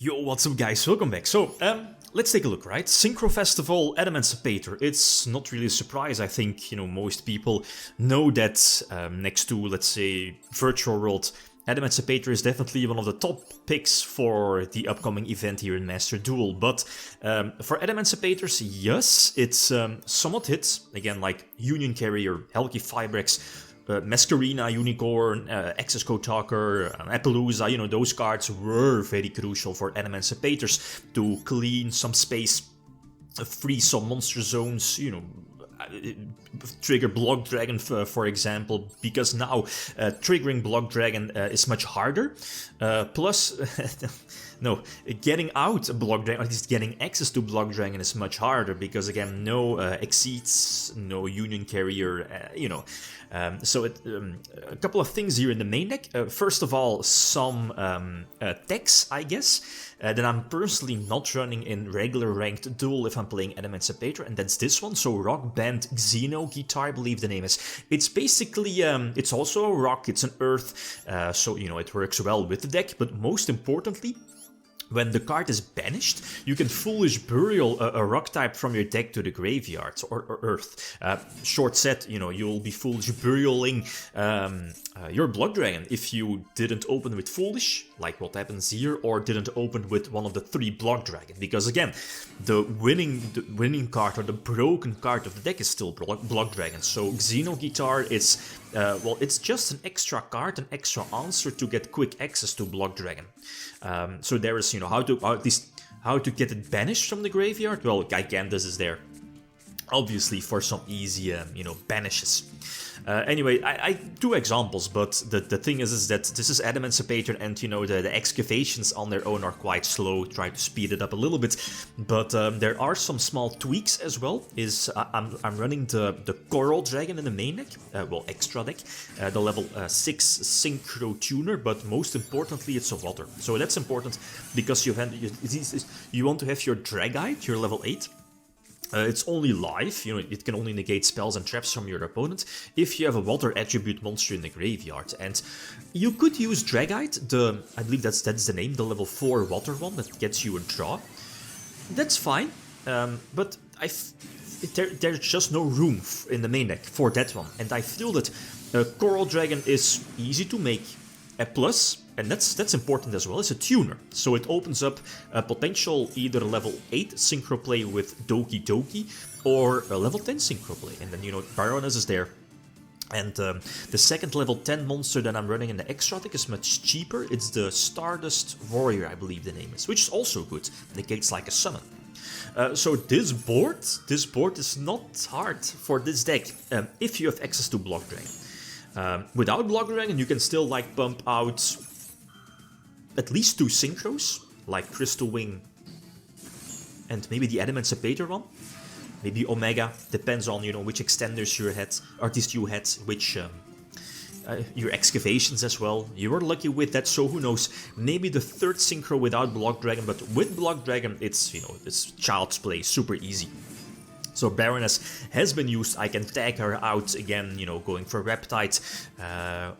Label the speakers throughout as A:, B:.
A: Yo, what's up guys, welcome back. So, let's take a look, right? Synchro Festival, Adamancipator. It's not really a surprise, I think, most people know that next to, let's say, Virtual World, Adamancipator is definitely one of the top picks for the upcoming event here in Master Duel. But for Adamancipators, yes, it's somewhat hits. Again, like Union Carrier, Helgi Fibrex, Masquerina, Unicorn, Access Code Talker, Appaloosa, those cards were very crucial for Adamancipators to clean some space, free some monster zones, trigger Block Dragon, for example, because now triggering Block Dragon is much harder. Plus, no, getting out a Block Dragon, or at least getting access to Block Dragon is much harder because, again, no Exceeds, no Union Carrier, So a couple of things here in the main deck. First of all, some techs, I guess, that I'm personally not running in regular ranked duel if I'm playing Adamancipator, and that's this one. So Rock Band Xeno Guitar, I believe the name is. It's basically, it's also a rock, it's an earth, so, it works well with the deck, but most importantly, when the card is banished, you can Foolish Burial a rock type from your deck to the graveyard, or earth. Short set, you'll be Foolish Burialing your Block Dragon if you didn't open with Foolish, like what happens here, or didn't open with one of the 3 Block Dragon. Because again, the winning card or the broken card of the deck is still Block Dragon. So Xeno Guitar is, well, it's just an extra card, an extra answer to get quick access to Block Dragon. So there is, how to get it banished from the graveyard. Well, Gigantus is there, obviously, for some easy, banishes. Anyway, I do examples, but the thing is that this is Adamancipator, and the excavations on their own are quite slow. Try to speed it up a little bit, but there are some small tweaks as well. I'm running the Coral Dragon in the main deck, well, extra deck, the level 6 Synchro Tuner, but most importantly, it's a water. So that's important because you want to have your Dragite, your level 8. It's only live, it can only negate spells and traps from your opponent if you have a water attribute monster in the graveyard. And you could use Dragite, I believe that's the name, the level 4 water one that gets you a draw. That's fine, but there's just no room in the main deck for that one. And I feel that Coral Dragon is easy to make, a plus, and that's important as well, is a tuner. So it opens up a potential either level 8 synchro play with Doki Doki or a level 10 synchro play. And then, Baroness is there. And the second level 10 monster that I'm running in the extra deck is much cheaper. It's the Stardust Warrior, I believe the name is, which is also good. Negates like a summon. So this board is not hard for this deck if you have access to Block Dragon. Without Block Dragon, you can still pump out at least 2 synchros, like Crystal Wing and maybe the Adamancipator one. Maybe Omega, depends on, which extenders you had, or at least you had, which, your excavations as well. You were lucky with that, so who knows, maybe the 3rd synchro without Block Dragon, but with Block Dragon, it's, it's child's play, super easy. So Baroness has been used, I can tag her out again, going for Reptite.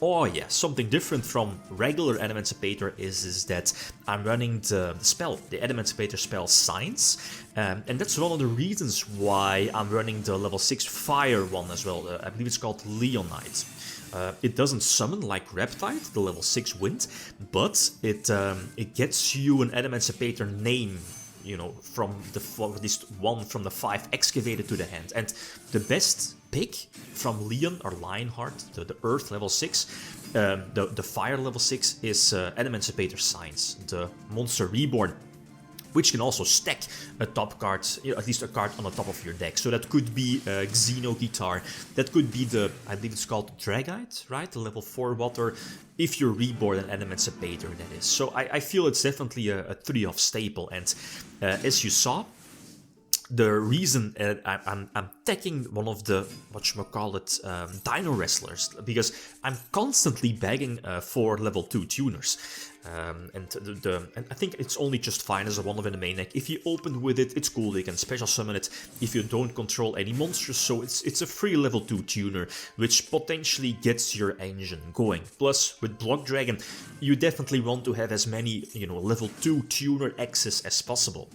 A: Oh yeah, something different from regular Adamancipator is that I'm running the spell, the Adamancipator spell Signs. And that's one of the reasons why I'm running the level 6 Fire one as well. I believe it's called Leonite. It doesn't summon like Reptite, the level 6 Wind, but it gets you an Adamancipator name, from at least one from the 5 excavated to the hand. And the best pick from Leon or Lionheart, the Earth level 6, the Fire level 6 is Adamancipator Signs, the Monster Reborn, which can also stack a top card, at least a card on the top of your deck. So that could be Xeno Guitar, that could be I believe it's called Dragite, right? The level 4 water, if you're Reborn and Adamancipator, that is. So I feel it's definitely a 3-off staple, and as you saw, the reason I'm taking one of the, whatchamacallit, Dino Wrestlers, because I'm constantly begging for level 2 tuners. And I think it's only just fine as a one of in the main deck. If you open with it, it's cool, you can special summon it if you don't control any monsters, so it's a free level 2 tuner, which potentially gets your engine going. Plus, with Block Dragon, you definitely want to have as many, level 2 tuner access as possible.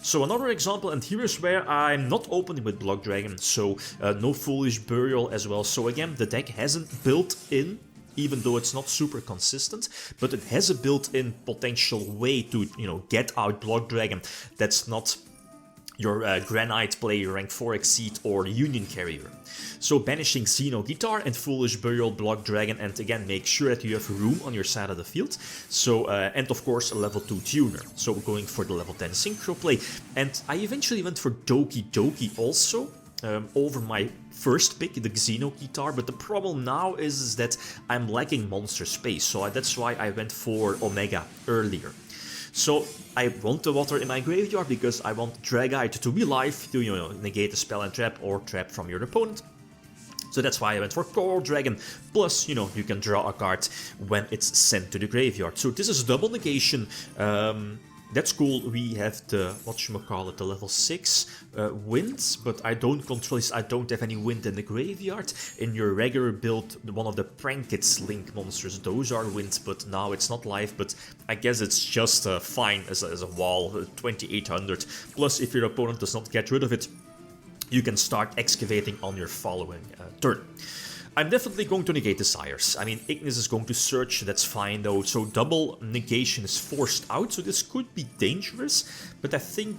A: So another example, and here is where I'm not opening with Block Dragon, so no Foolish Burial as well. So again, the deck hasn't built in, even though it's not super consistent, but it has a built-in potential way to, get out Block Dragon that's not your Granite player, rank 4 Exceed, or Union Carrier. So banishing Xeno Guitar and Foolish Burial, Block Dragon, and again make sure that you have room on your side of the field. So and of course a level 2 tuner. So going for the level 10 Synchro play. And I eventually went for Doki Doki also, over my first pick, the Xeno Guitar, but the problem now is that I'm lacking monster space, so that's why I went for Omega earlier. So I want the water in my graveyard because I want Dragite to be live to, negate a spell and trap or trap from your opponent. So that's why I went for Coral Dragon. Plus, you can draw a card when it's sent to the graveyard. So this is double negation. That's cool. We have the, the level 6 wind, but I don't control this. I don't have any wind in the graveyard. In your regular build, one of the Prankets Link monsters, those are wind, but now it's not live, but I guess it's just fine as a wall, 2800. Plus, if your opponent does not get rid of it, you can start excavating on your following turn. I'm definitely going to negate the Sires. I mean, Ignis is going to search, that's fine though, so double negation is forced out, so this could be dangerous, but I think,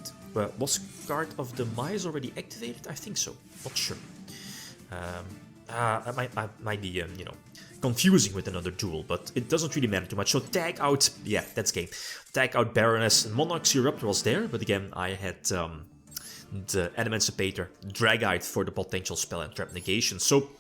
A: was Card of the Demise already activated? I think so, not sure. I might be, confusing with another duel, but it doesn't really matter too much. So tag out, yeah, that's game. Tag out Baroness, and Monarch's Erupt was there, but again, I had the Adamancipator Dragite for the potential spell and trap negation, so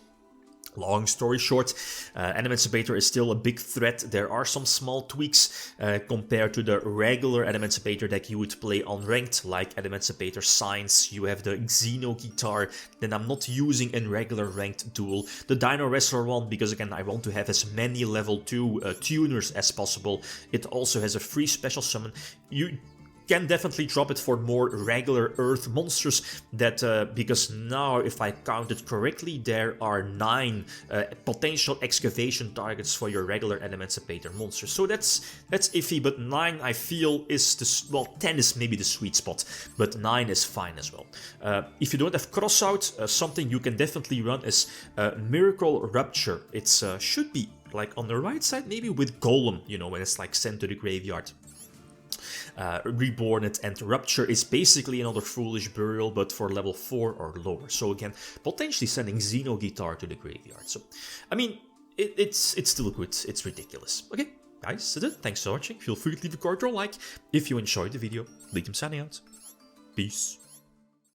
A: long story short, Adamancipator is still a big threat. There are some small tweaks compared to the regular Adamancipator deck you would play on ranked, like Adamancipator Science. You have the Xeno Guitar that I'm not using in regular ranked duel. The Dino Wrestler one, because again, I want to have as many level 2 tuners as possible. It also has a free special summon. You can definitely drop it for more regular Earth monsters, that because now, if I counted correctly, there are 9 potential excavation targets for your regular Adamancipator monsters. So that's iffy, but 9 I feel is the, well, 10 is maybe the sweet spot, but 9 is fine as well. If you don't have crossout, something you can definitely run is Miracle Rupture. It's should be like on the right side, maybe with Golem, when it's like sent to the graveyard. Reborn it, and Rupture is basically another Foolish Burial, but for level 4 or lower. So again, potentially sending Xeno Guitar to the graveyard. So, I mean, it's still good. It's ridiculous. Okay, guys, that's it. Thanks for watching. Feel free to leave a card or like if you enjoyed the video. Leakum signing out. Peace.